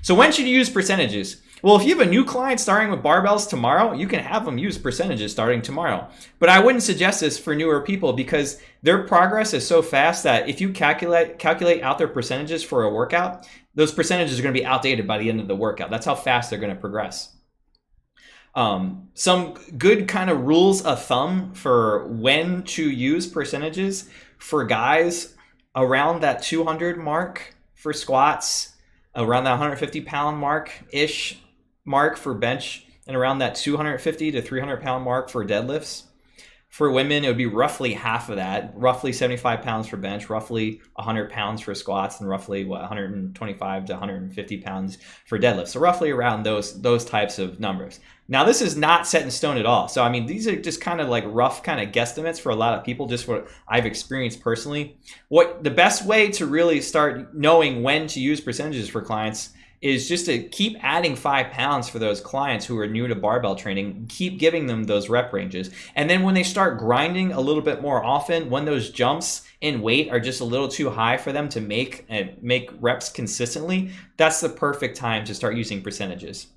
So when should you use percentages? Well, if you have a new client starting with barbells tomorrow, you can have them use percentages starting tomorrow. But I wouldn't suggest this for newer people because their progress is so fast that if you calculate out their percentages for a workout, those percentages are going to be outdated by the end of the workout. That's how fast they're going to progress. Some good kind of rules of thumb for when to use percentages for guys around that 200 mark for squats, around that 150 pound mark for bench, and around that 250 to 300 pound mark for deadlifts. For women, it would be roughly half of that, roughly 75 pounds for bench, roughly 100 pounds for squats, and roughly 125 to 150 pounds for deadlifts. So roughly around those types of numbers. Now, this is not set in stone at all. So, I mean, these are just kind of like rough kind of guesstimates for a lot of people, just what I've experienced personally. What the best way to really start knowing when to use percentages for clients is just to keep adding 5 pounds for those clients who are new to barbell training, keep giving them those rep ranges. And then when they start grinding a little bit more often, when those jumps in weight are just a little too high for them to make reps consistently, that's the perfect time to start using percentages.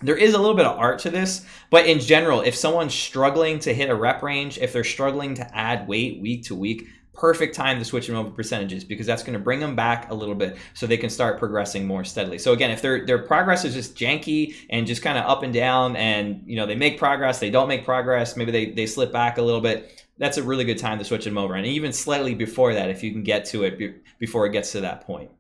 There is a little bit of art to this, but in general, if someone's struggling to hit a rep range, if they're struggling to add weight week to week, perfect time to switch them over to percentages because that's going to bring them back a little bit so they can start progressing more steadily. So again, if their progress is just janky and just kind of up and down and they make progress, they don't make progress, maybe they slip back a little bit, that's a really good time to switch them over. And even slightly before that, if you can get to it before it gets to that point.